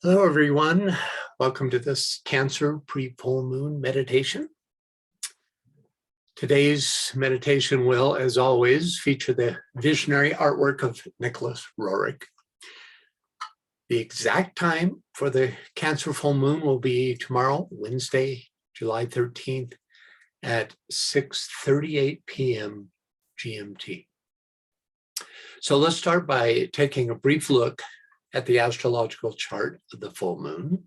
Hello, everyone. Welcome to this Cancer pre-full moon meditation. Today's meditation will, as always, feature the visionary artwork of Nicholas Roerich. The exact time for the Cancer full moon will be tomorrow, Wednesday, July 13th at 6:38 p.m. GMT. So let's start by taking a brief look at the astrological chart of the full moon.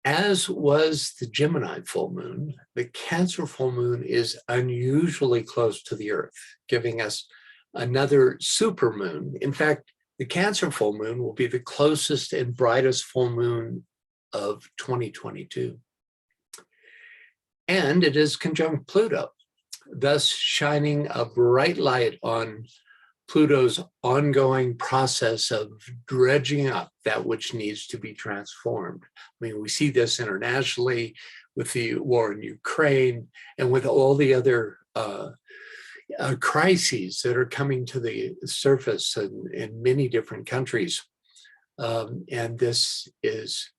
As was the Gemini full moon, the Cancer full moon is unusually close to the Earth, giving us another supermoon. In fact, the Cancer full moon will be the closest and brightest full moon of 2022. And it is conjunct Pluto, thus shining a bright light on Pluto's ongoing process of dredging up that which needs to be transformed. I mean, we see this internationally with the war in Ukraine and with all the other crises that are coming to the surface in many different countries. And this is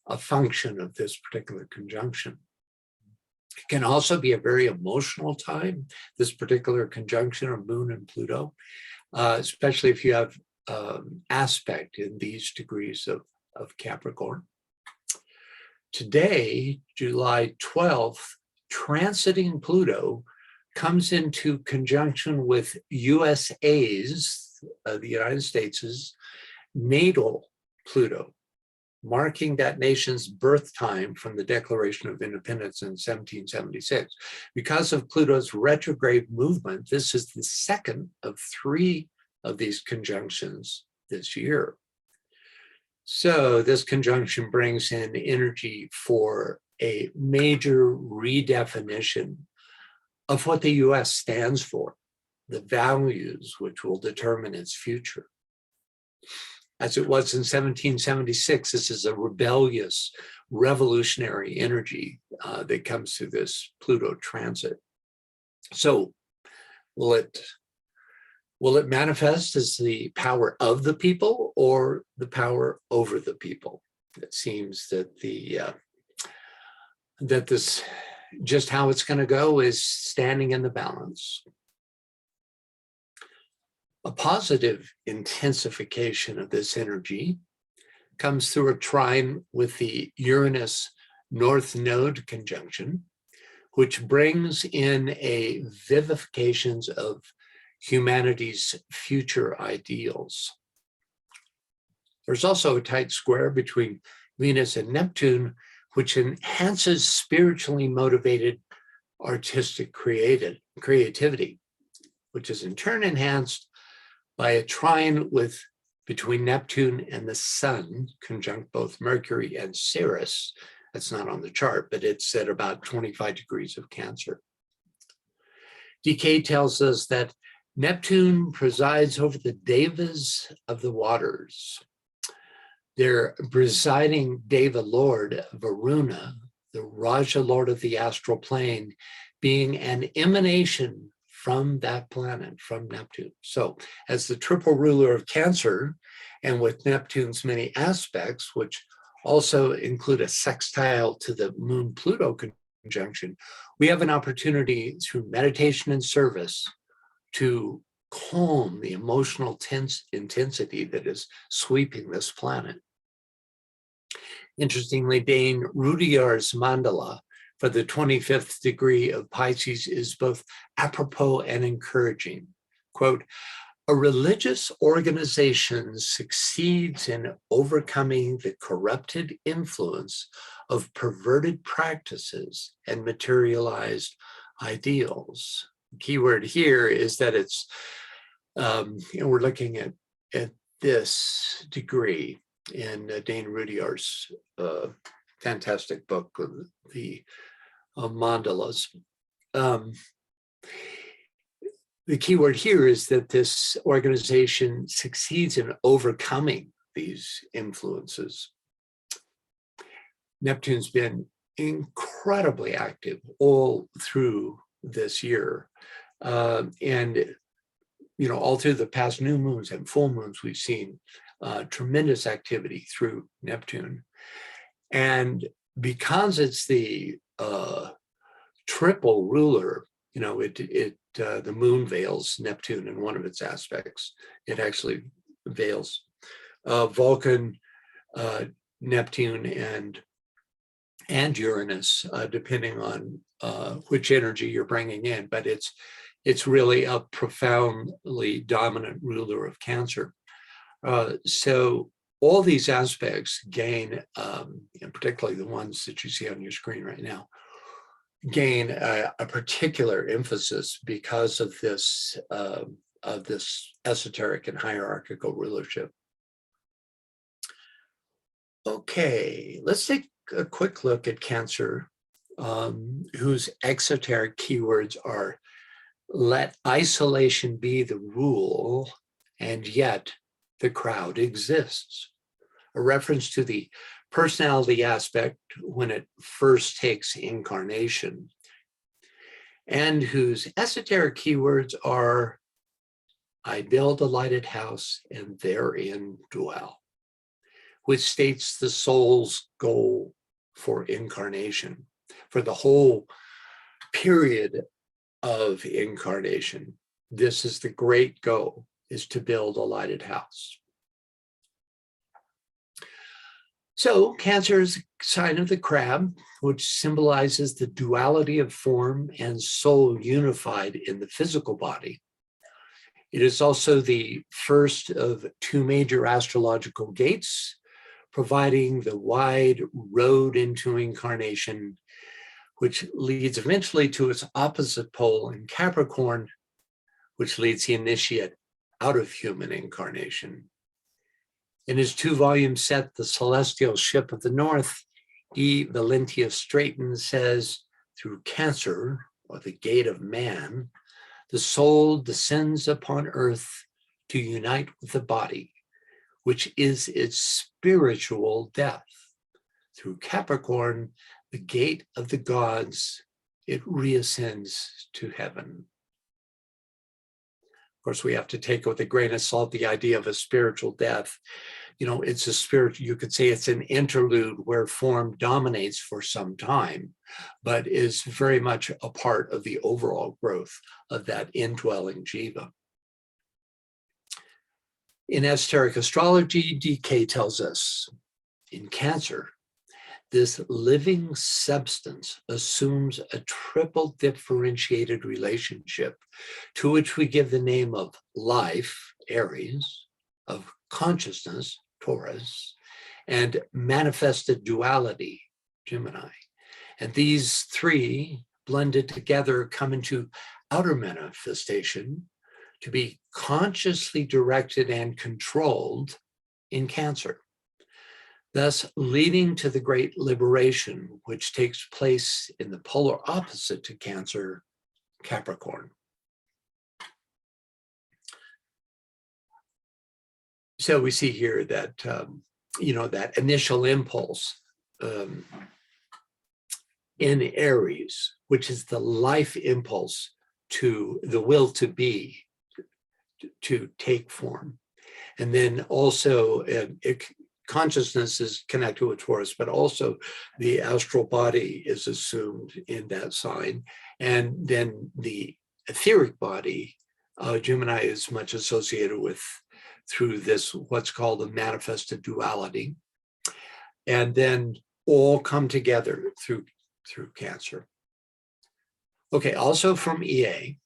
a function of this particular conjunction. It can also be a very emotional time, this particular conjunction of Moon and Pluto, especially if you have aspect in these degrees of Capricorn. Today, July 12th, transiting Pluto comes into conjunction with USA's, the United States' natal Pluto, marking that nation's birth time from the Declaration of Independence in 1776. Because of Pluto's retrograde movement, this is the second of 3 of these conjunctions this year. So this conjunction brings in energy for a major redefinition of what the US stands for, the values which will determine its future. As it was in 1776, this is a rebellious, revolutionary energy that comes through this Pluto transit. So will it manifest as the power of the people or the power over the people? It seems that that this, just how it's going to go, is standing in the balance. A positive intensification of this energy comes through a trine with the Uranus North Node conjunction, which brings in a vivifications of humanity's future ideals. There's also a tight square between Venus and Neptune, which enhances spiritually motivated artistic creativity, which is in turn enhanced by a trine between Neptune and the Sun, conjunct both Mercury and Ceres. That's not on the chart, but it's at about 25 degrees of Cancer. DK tells us that Neptune presides over the devas of the waters. Their presiding deva lord, Varuna, the Raja lord of the astral plane, being an emanation from that planet, from Neptune. So as the triple ruler of Cancer, and with Neptune's many aspects, which also include a sextile to the Moon-Pluto conjunction, we have an opportunity through meditation and service to calm the emotional intensity that is sweeping this planet. Interestingly, Dane Rudyard's mandala for the 25th degree of Pisces is both apropos and encouraging. Quote, "A religious organization succeeds in overcoming the corrupted influence of perverted practices and materialized ideals." The key word here is that it's, we're looking at this degree in Dane Rudyard's fantastic book, the mandalas. The key word here is that this organization succeeds in overcoming these influences. Neptune's been incredibly active all through this year. And, all through the past new moons and full moons, we've seen tremendous activity through Neptune. And because it's the triple ruler, the moon veils Neptune in one of its aspects. It actually veils Vulcan, Neptune, and Uranus, depending on which energy you're bringing in. But it's really a profoundly dominant ruler of Cancer. So all these aspects gain, and particularly the ones that you see on your screen right now, gain a particular emphasis because of this esoteric and hierarchical rulership. Okay, let's take a quick look at Cancer, whose exoteric keywords are "let isolation be the rule, and yet the crowd exists," a reference to the personality aspect when it first takes incarnation, and whose esoteric keywords are "I build a lighted house and therein dwell," which states the soul's goal for incarnation, for the whole period of incarnation. This is the great goal, is to build a lighted house. So Cancer is a sign of the crab, which symbolizes the duality of form and soul unified in the physical body. It is also the first of two major astrological gates, providing the wide road into incarnation, which leads eventually to its opposite pole in Capricorn, which leads the initiate out of human incarnation. In his 2-volume set, The Celestial Ship of the North, E. Valentius Straighten says, through Cancer, or the gate of man, the soul descends upon earth to unite with the body, which is its spiritual death. Through Capricorn, the gate of the gods, it reascends to heaven. Of course, we have to take with a grain of salt the idea of a spiritual death. It's a spirit, you could say it's an interlude where form dominates for some time, but is very much a part of the overall growth of that indwelling jiva. In esoteric astrology, DK tells us, in Cancer, this living substance assumes a triple differentiated relationship to which we give the name of life, Aries, of consciousness, Taurus, and manifested duality, Gemini. And these three blended together come into outer manifestation to be consciously directed and controlled in Cancer, thus leading to the great liberation, which takes place in the polar opposite to Cancer, Capricorn. So we see here that, that initial impulse in Aries, which is the life impulse to the will to be, to take form. And then also consciousness is connected with Taurus, but also the astral body is assumed in that sign. And then the etheric body, Gemini is much associated with through this, what's called the manifested duality. And then all come together through Cancer. Okay, also from EA.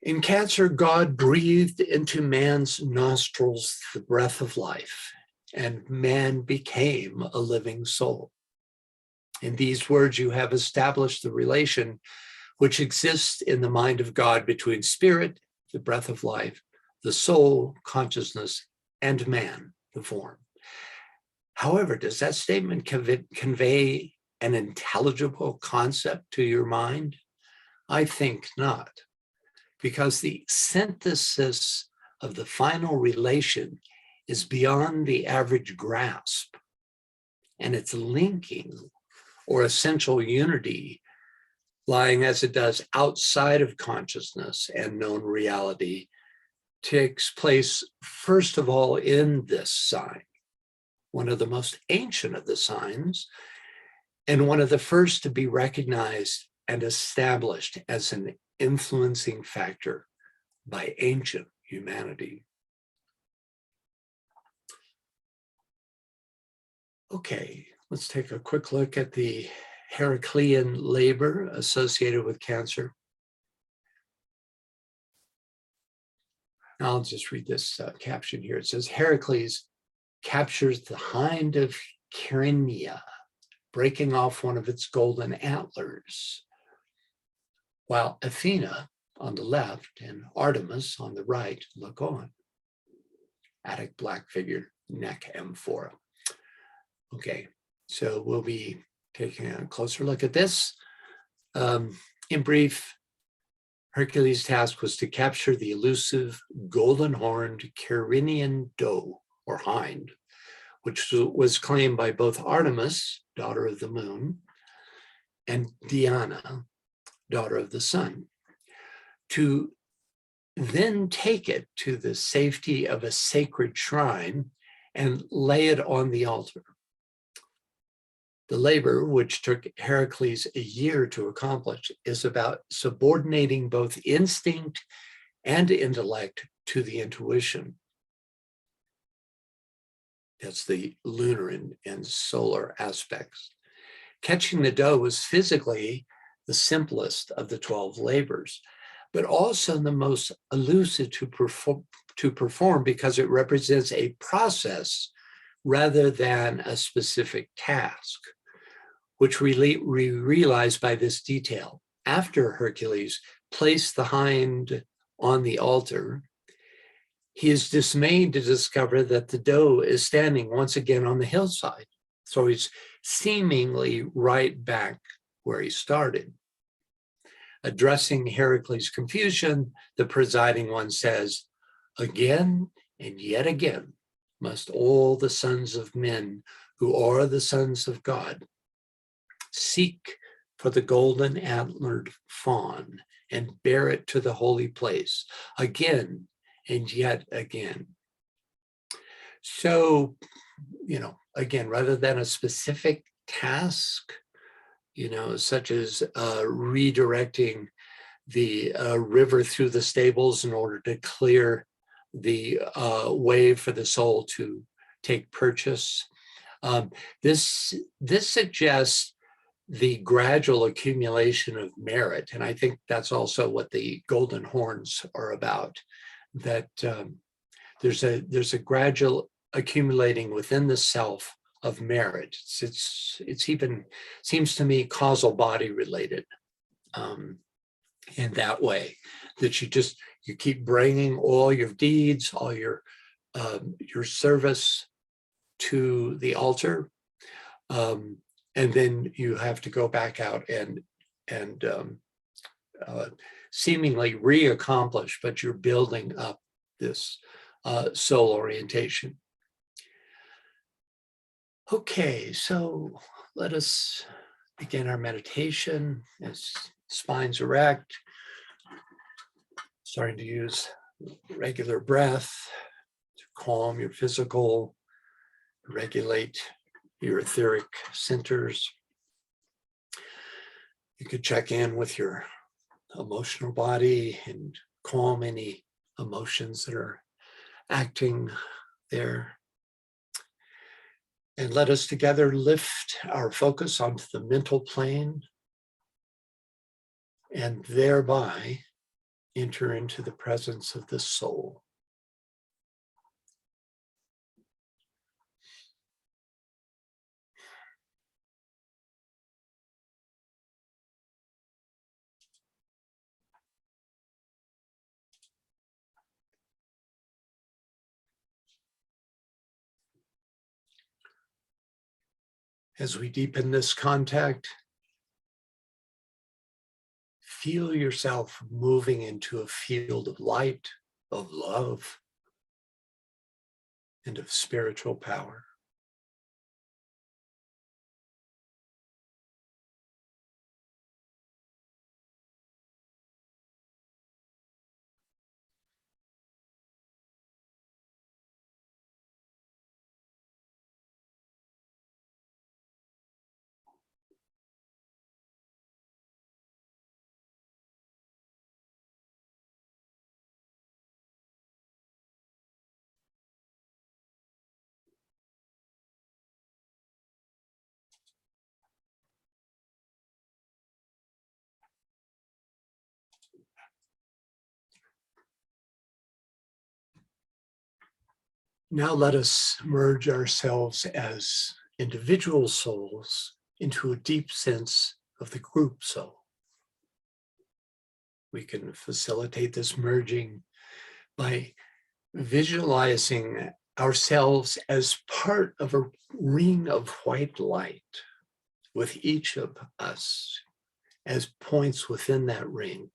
In Cancer, God breathed into man's nostrils the breath of life, and man became a living soul. In these words, you have established the relation which exists in the mind of God between spirit, the breath of life, the soul, consciousness, and man, the form. However, does that statement convey an intelligible concept to your mind? I think not, because the synthesis of the final relation is beyond the average grasp, and its linking or essential unity lying as it does outside of consciousness and known reality takes place, first of all, in this sign, one of the most ancient of the signs, and one of the first to be recognized and established as an influencing factor by ancient humanity. Okay, let's take a quick look at the Heraclean labor associated with Cancer. I'll just read this caption here. It says, Heracles captures the hind of Kyrenia, breaking off one of its golden antlers, while Athena on the left and Artemis on the right look on. Attic black figure, neck amphora. Okay, so we'll be taking a closer look at this. In brief, Hercules' task was to capture the elusive golden-horned Kyrenian doe, or hind, which was claimed by both Artemis, daughter of the moon, and Diana, daughter of the sun, to then take it to the safety of a sacred shrine and lay it on the altar. The labor, which took Heracles a year to accomplish, is about subordinating both instinct and intellect to the intuition. That's the lunar and solar aspects. Catching the doe was physically the simplest of the 12 labors, but also the most elusive to perform because it represents a process rather than a specific task, which we realize by this detail. After Hercules placed the hind on the altar, he is dismayed to discover that the doe is standing once again on the hillside. So he's seemingly right back where he started. Addressing Heracles' confusion, the presiding one says, again and yet again must all the sons of men who are the sons of God seek for the golden antlered fawn and bear it to the holy place again and yet again. So, again, rather than a specific task, such as redirecting the river through the stables in order to clear the way for the soul to take purchase. This suggests the gradual accumulation of merit, and I think that's also what the golden horns are about. That there's a gradual accumulating within the self of merit. It's even seems to me causal body related in that way, that you keep bringing all your deeds, all your service to the altar, and then you have to go back out and seemingly re-accomplish, but you're building up this soul orientation. Okay, so let us begin our meditation as spine's erect, starting to use regular breath to calm your physical, regulate your etheric centers. You could check in with your emotional body and calm any emotions that are acting there. And let us together lift our focus onto the mental plane and thereby enter into the presence of the soul. As we deepen this contact, feel yourself moving into a field of light, of love, and of spiritual power. Now let us merge ourselves as individual souls into a deep sense of the group soul. We can facilitate this merging by visualizing ourselves as part of a ring of white light, with each of us as points within that ring.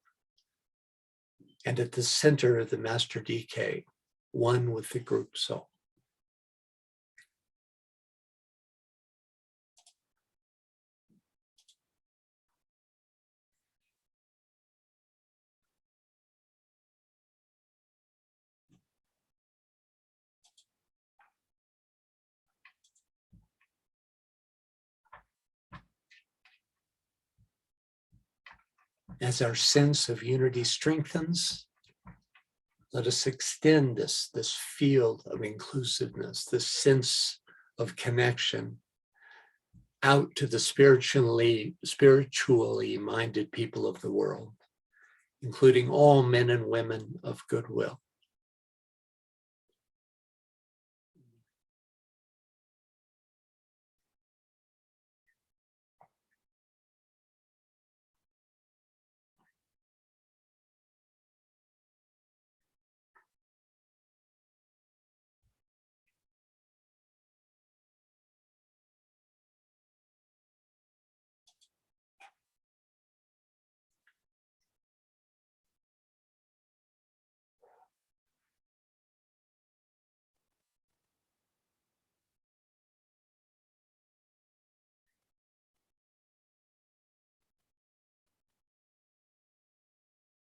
And at the center of the Master DK, one with the group soul. As our sense of unity strengthens, let us extend this field of inclusiveness, this sense of connection out to the spiritually minded people of the world, including all men and women of goodwill.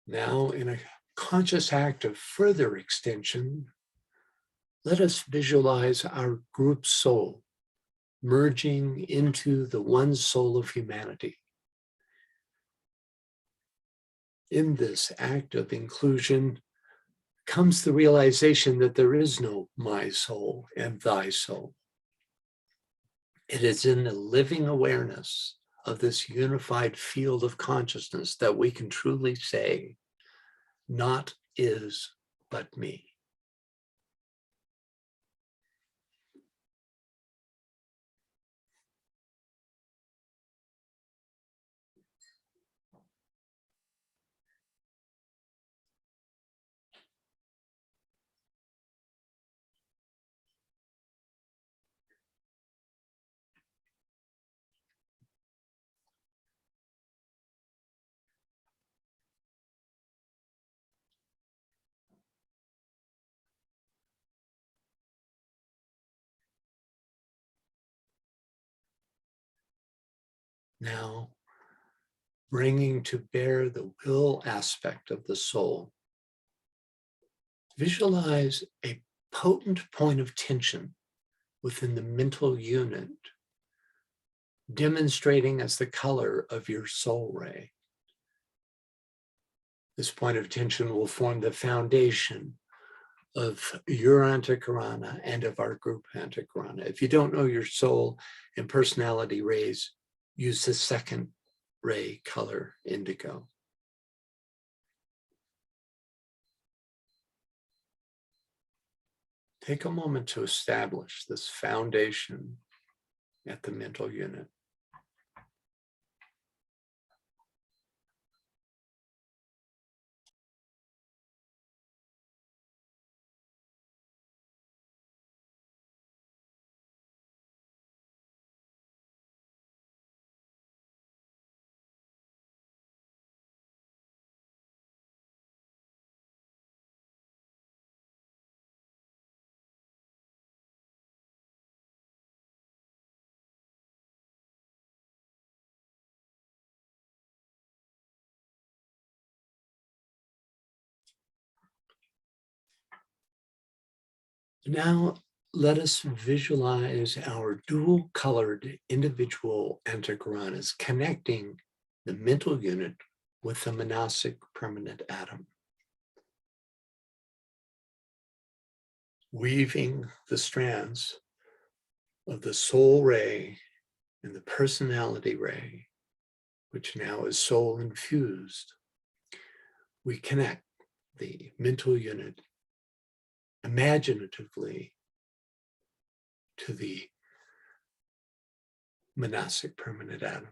Now, in a conscious act of further extension, let us visualize our group soul merging into the one soul of humanity. In this act of inclusion comes the realization that there is no my soul and thy soul. It is in the living awareness of this unified field of consciousness that we can truly say, not is, but me. Now, bringing to bear the will aspect of the soul, visualize a potent point of tension within the mental unit, demonstrating as the color of your soul ray. This point of tension will form the foundation of your antakarana and of our group antakarana. If you don't know your soul and personality rays, use the second ray color, indigo. Take a moment to establish this foundation at the mental unit. Now, let us visualize our dual-colored individual antagaranas connecting the mental unit with the monastic permanent atom, weaving the strands of the soul ray and the personality ray, which now is soul infused. We connect the mental unit imaginatively to the monastic permanent atom.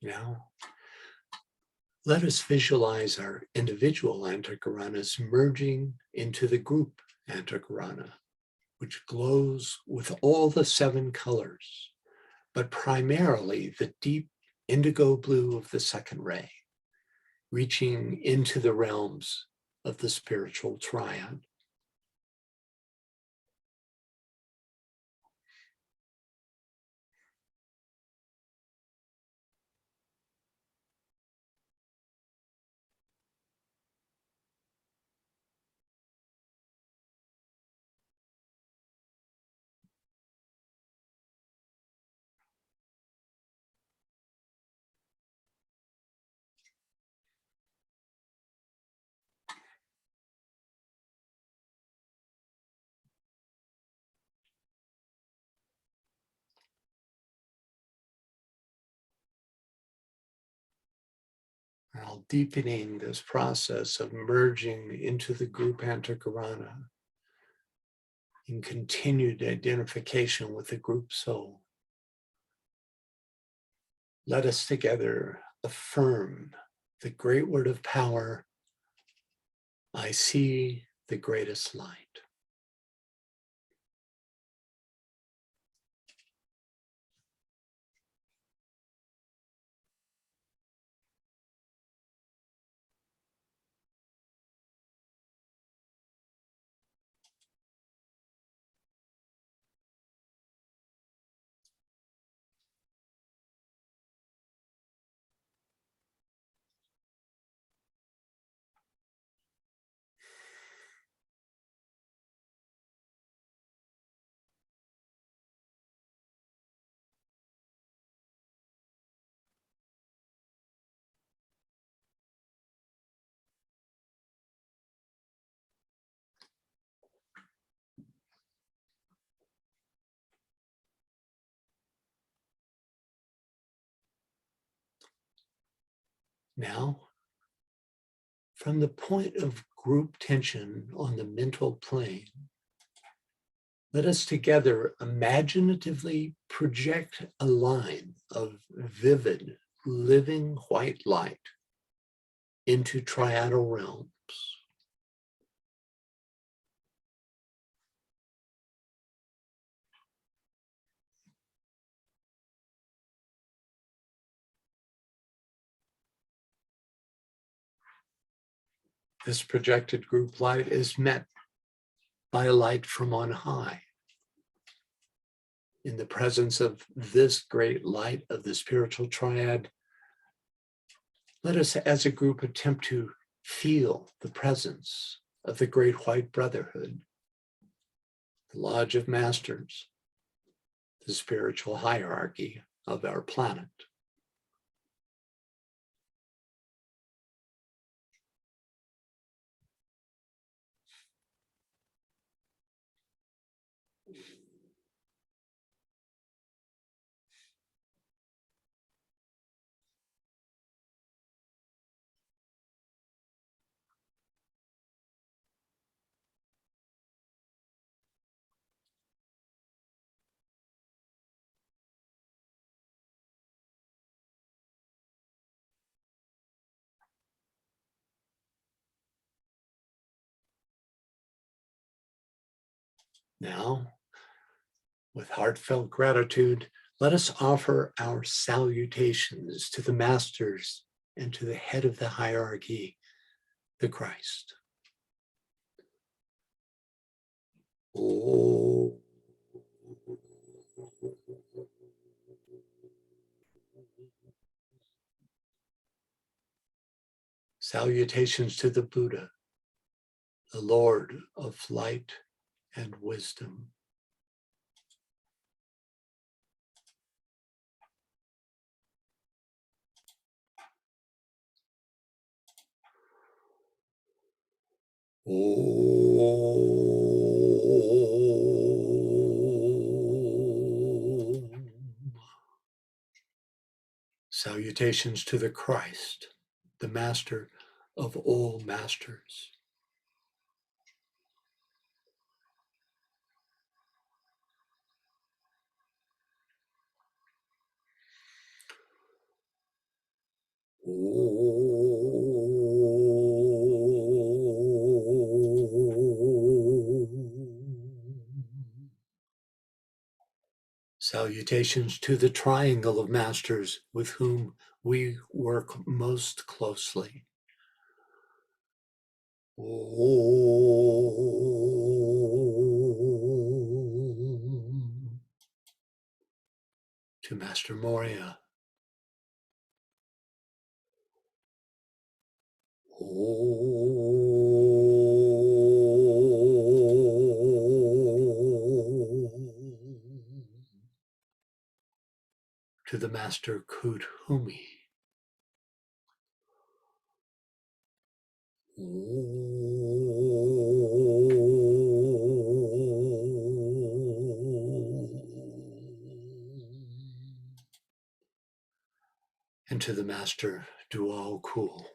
Now, let us visualize our individual antahkaranas merging into the group antahkarana, which glows with all the 7 colors, but primarily the deep indigo blue of the second ray, reaching into the realms of the spiritual triad. While deepening this process of merging into the group antahkarana in continued identification with the group soul, let us together affirm the great word of power, I see the greatest light. Now, from the point of group tension on the mental plane, let us together imaginatively project a line of vivid, living white light into triadal realms. This projected group light is met by a light from on high. In the presence of this great light of the spiritual triad, let us as a group attempt to feel the presence of the great white brotherhood, the Lodge of Masters, the spiritual hierarchy of our planet. Now, with heartfelt gratitude, let us offer our salutations to the masters and to the head of the hierarchy, the Christ. Oh. Salutations to the Buddha, the Lord of light and wisdom. Om. Salutations to the Christ, the Master of all masters. Salutations to the triangle of masters with whom we work most closely. To Master Moria. To the Master Kuthumi. And to the Master Dual Cool.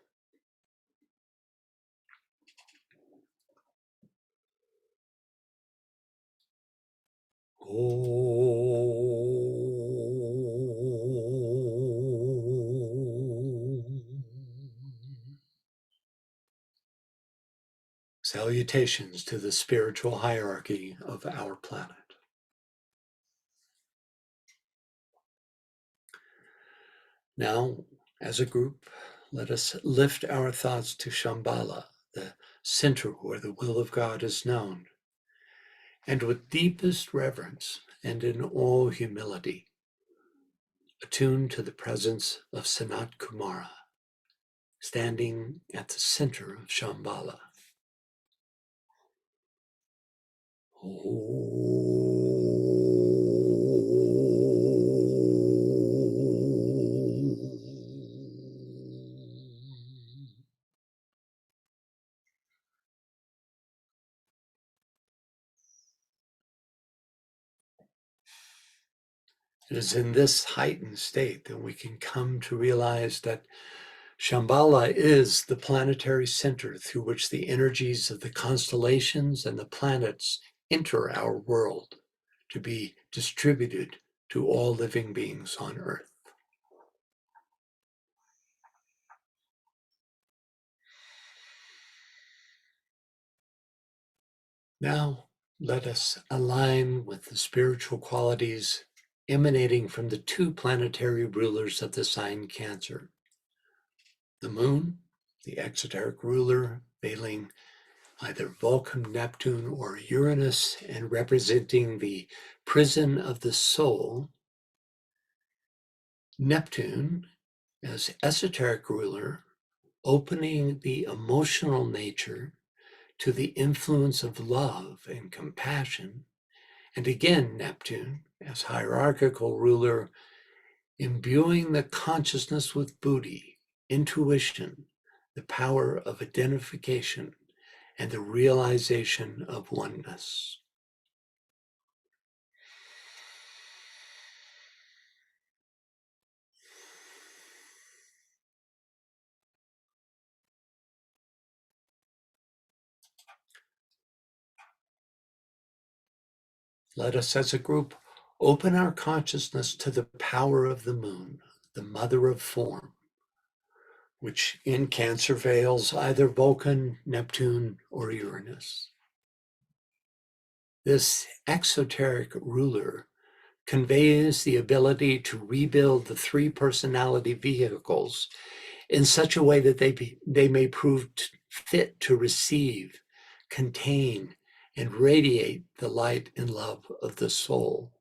Salutations to the spiritual hierarchy of our planet. Now, as a group, let us lift our thoughts to Shambhala, the center where the will of God is known, and with deepest reverence and in all humility, attune to the presence of Sanat Kumara, standing at the center of Shambhala. It is in this heightened state that we can come to realize that Shambhala is the planetary center through which the energies of the constellations and the planets enter our world to be distributed to all living beings on Earth. Now, let us align with the spiritual qualities emanating from the two planetary rulers of the sign Cancer. The moon, the exoteric ruler, veiling either Vulcan, Neptune, or Uranus, and representing the prison of the soul. Neptune, as esoteric ruler, opening the emotional nature to the influence of love and compassion. And again, Neptune, as hierarchical ruler, imbuing the consciousness with buddhi, intuition, the power of identification, and the realization of oneness. Let us as a group open our consciousness to the power of the moon, the mother of form, which in Cancer veils either Vulcan, Neptune, or Uranus. This exoteric ruler conveys the ability to rebuild the three personality vehicles in such a way that they may prove fit to receive, contain, and radiate the light and love of the soul.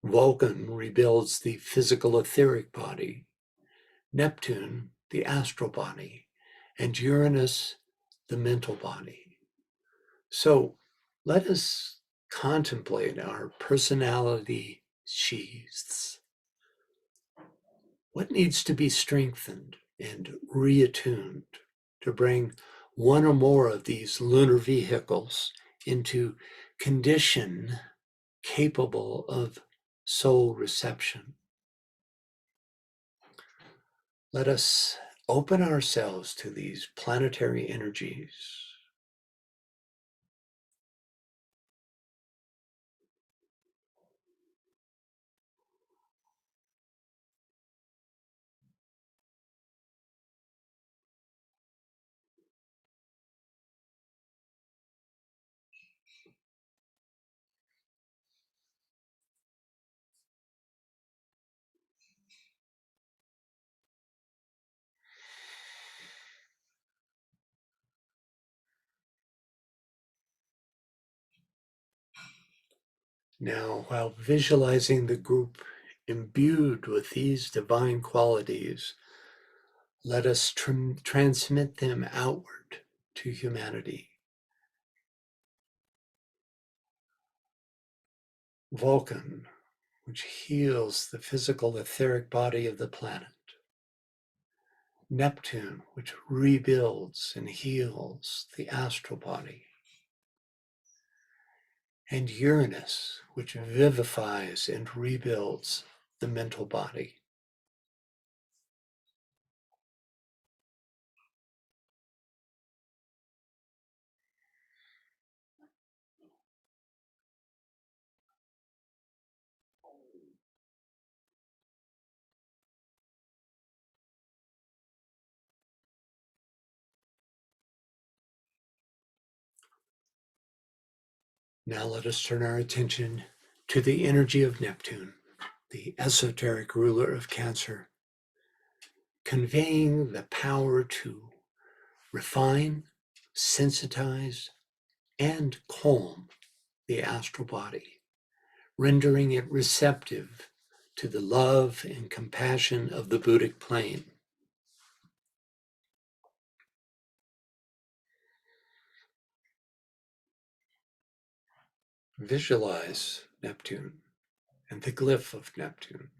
Vulcan rebuilds the physical etheric body, Neptune, the astral body, and Uranus, the mental body. So let us contemplate our personality sheaths. What needs to be strengthened and reattuned to bring one or more of these lunar vehicles into condition capable of soul reception. Let us open ourselves to these planetary energies. Now, while visualizing the group imbued with these divine qualities, let us transmit them outward to humanity. Vulcan, which heals the physical etheric body of the planet. Neptune, which rebuilds and heals the astral body. And Uranus, which vivifies and rebuilds the mental body. Now let us turn our attention to the energy of Neptune, the esoteric ruler of Cancer, conveying the power to refine, sensitize, and calm the astral body, rendering it receptive to the love and compassion of the Buddhic plane. Visualize Neptune and the glyph of Neptune,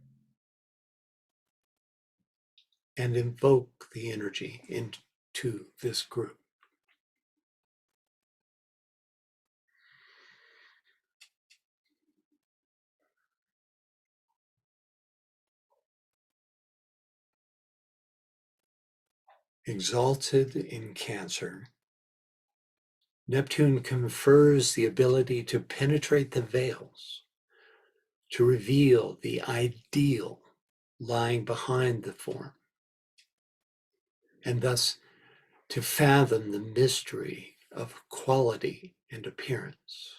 and invoke the energy into this group. Exalted in Cancer, Neptune confers the ability to penetrate the veils, to reveal the ideal lying behind the form, and thus to fathom the mystery of quality and appearance.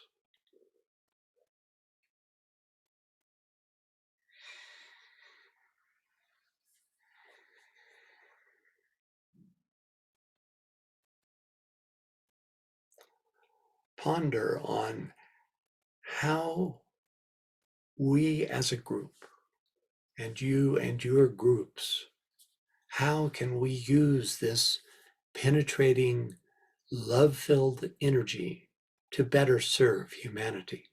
Ponder on how we as a group, and you and your groups, how can we use this penetrating, love-filled energy to better serve humanity?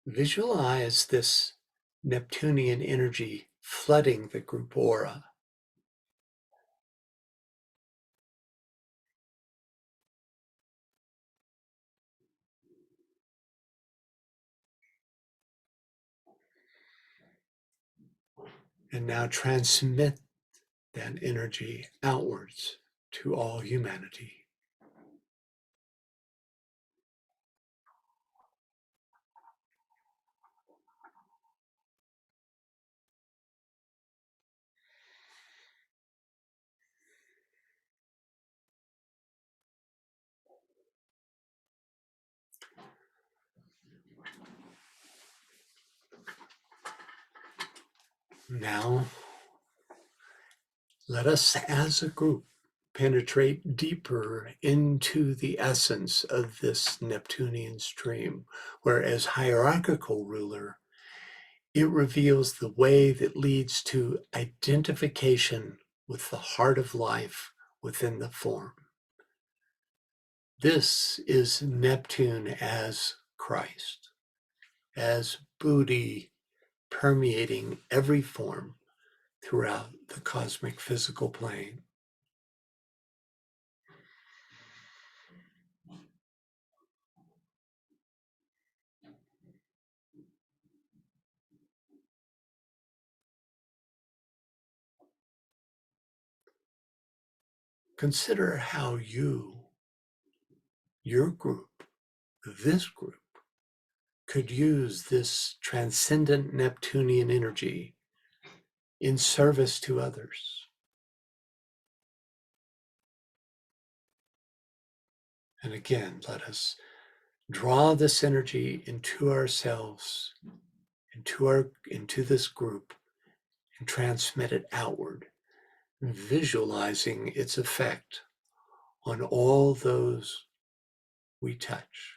Visualize this Neptunian energy flooding the group aura. And now transmit that energy outwards to all humanity. Now, let us as a group penetrate deeper into the essence of this Neptunian stream, where as hierarchical ruler, it reveals the way that leads to identification with the heart of life within the form. This is Neptune as Christ, as Buddhi permeating every form throughout the cosmic physical plane. Consider how your group, this group, could use this transcendent Neptunian energy in service to others. And again, let us draw this energy into ourselves, into this group, and transmit it outward, visualizing its effect on all those we touch.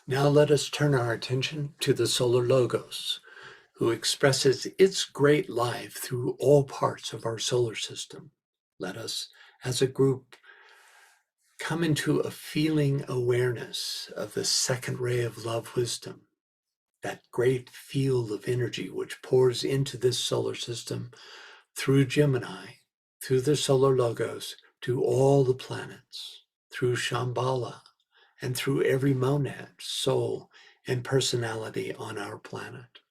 Now let us turn our attention to the solar logos, who expresses its great life through all parts of our solar system. Let us, as a group, come into a feeling awareness of the second ray of love wisdom, that great field of energy which pours into this solar system through Gemini, through the solar logos, to all the planets, through Shambhala, and through every monad, soul, and personality on our planet.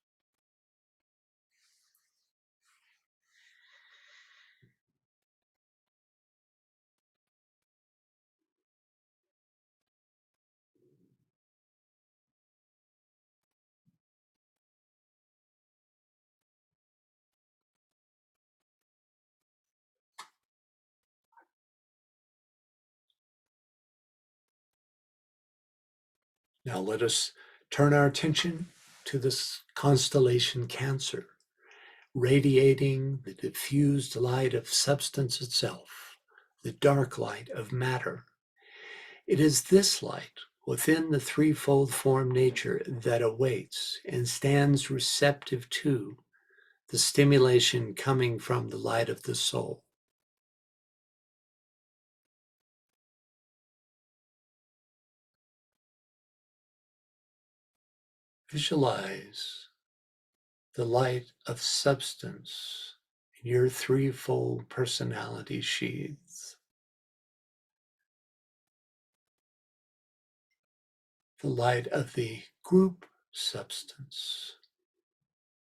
Now let us turn our attention to this constellation Cancer, radiating the diffused light of substance itself, the dark light of matter. It is this light within the threefold form nature that awaits and stands receptive to the stimulation coming from the light of the soul. Visualize the light of substance in your threefold personality sheaths. The light of the group substance,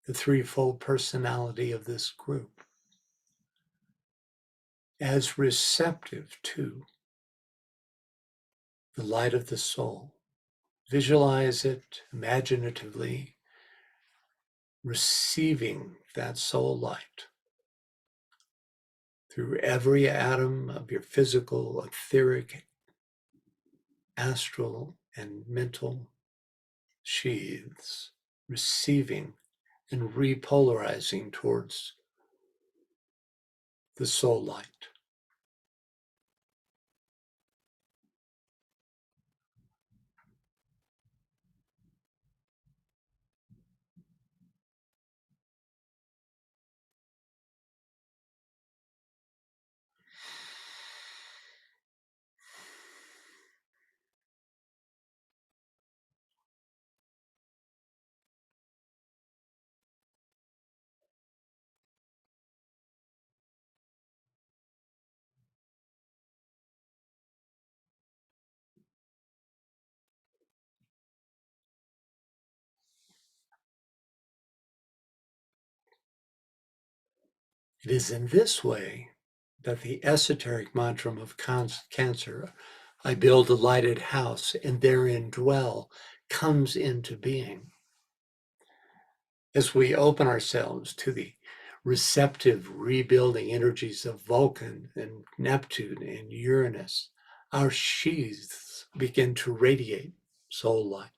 the threefold personality of this group, as receptive to the light of the soul. Visualize it imaginatively, receiving that soul light through every atom of your physical, etheric, astral, and mental sheaths, receiving and repolarizing towards the soul light. It is in this way that the esoteric mantra of Cancer, I build a lighted house and therein dwell, comes into being. As we open ourselves to the receptive, rebuilding energies of Vulcan and Neptune and Uranus, our sheaths begin to radiate soul light.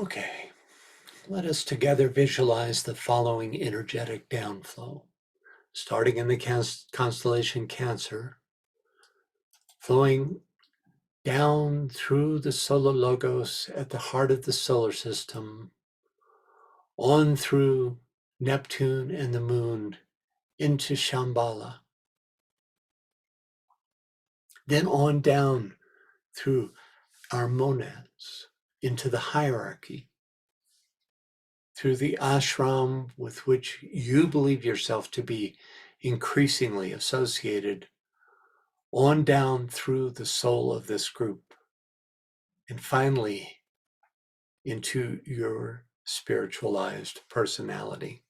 Okay, let us together visualize the following energetic downflow, starting in the constellation Cancer, flowing down through the solar logos at the heart of the solar system, on through Neptune and the moon into Shambhala, then on down through our monads into the hierarchy, through the ashram with which you believe yourself to be increasingly associated, on down through the soul of this group, and finally into your spiritualized personality.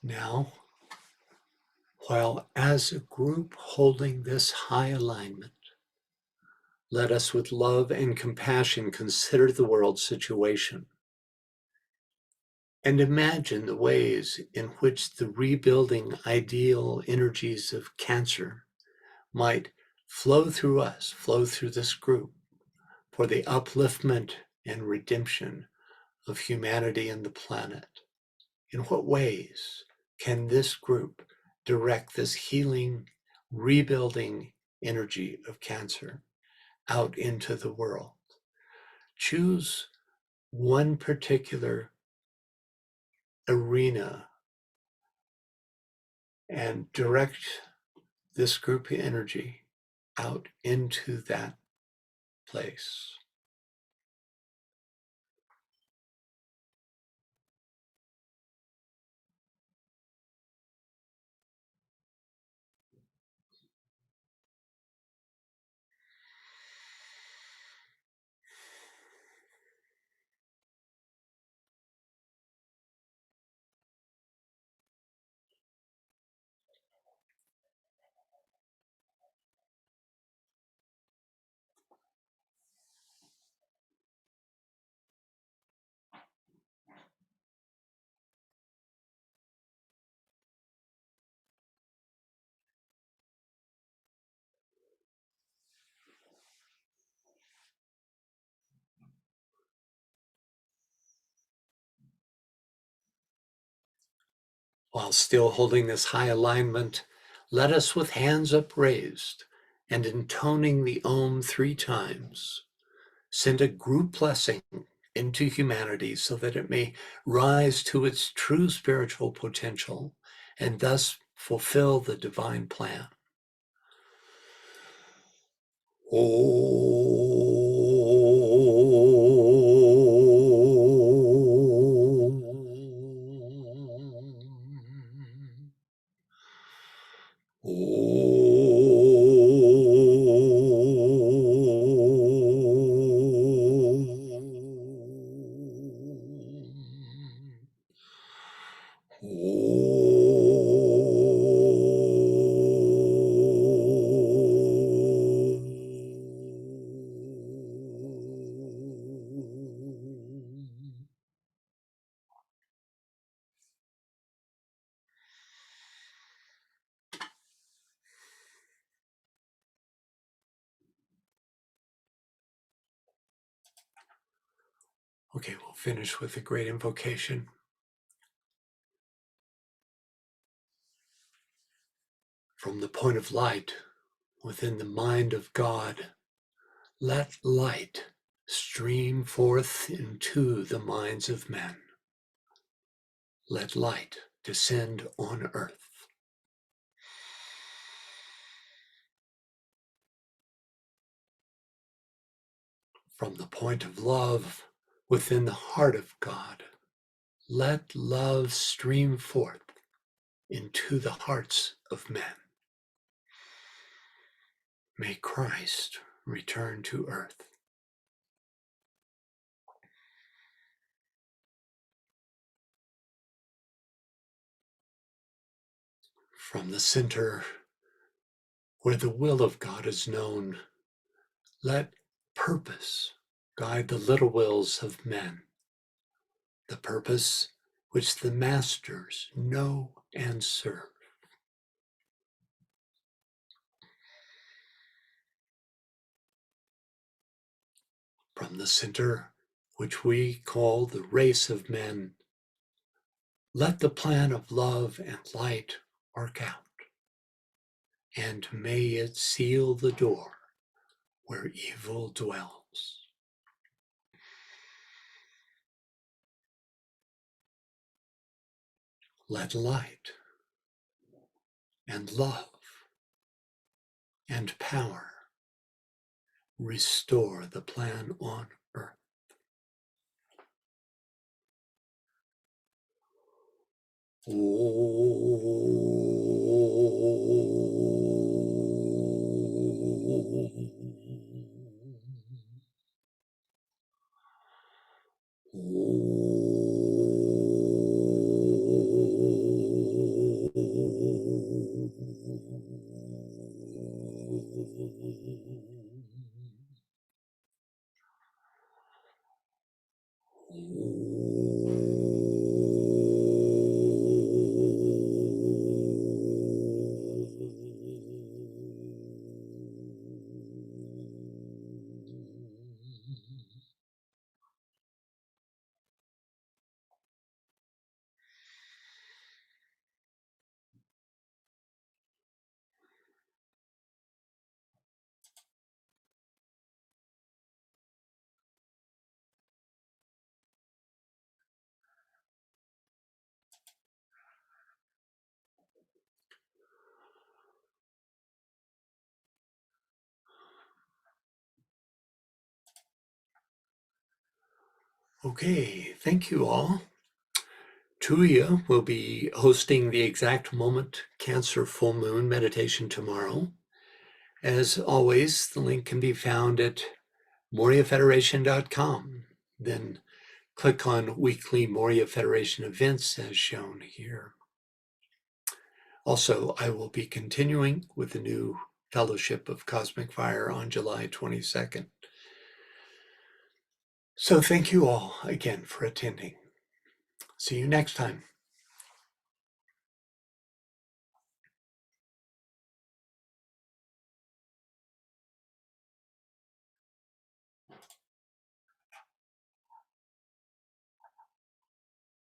Now, while as a group holding this high alignment, let us with love and compassion consider the world situation and imagine the ways in which the rebuilding ideal energies of Cancer might flow through us, flow through this group for the upliftment and redemption of humanity and the planet. In what ways can this group direct this healing, rebuilding energy of Cancer out into the world? Choose one particular arena and direct this group energy out into that place. While still holding this high alignment, let us with hands upraised and intoning the Om 3 times, send a group blessing into humanity so that it may rise to its true spiritual potential and thus fulfill the divine plan. Okay, we'll finish with a great invocation. From the point of light within the mind of God, let light stream forth into the minds of men. Let light descend on earth. From the point of love within the heart of God, let love stream forth into the hearts of men. May Christ return to earth. From the center where the will of God is known, let purpose guide the little wills of men, the purpose which the masters know and serve. From the center which we call the race of men, let the plan of love and light work out, and may it seal the door where evil dwells. Let light and love and power restore the plan on earth. Okay, thank you all. Tuya will be hosting the Exact Moment Cancer Full Moon meditation tomorrow. As always, the link can be found at moriafederation.com. Then click on weekly Moria Federation events as shown here. Also, I will be continuing with the new Fellowship of Cosmic Fire on July 22nd. So thank you all again for attending. See you next time.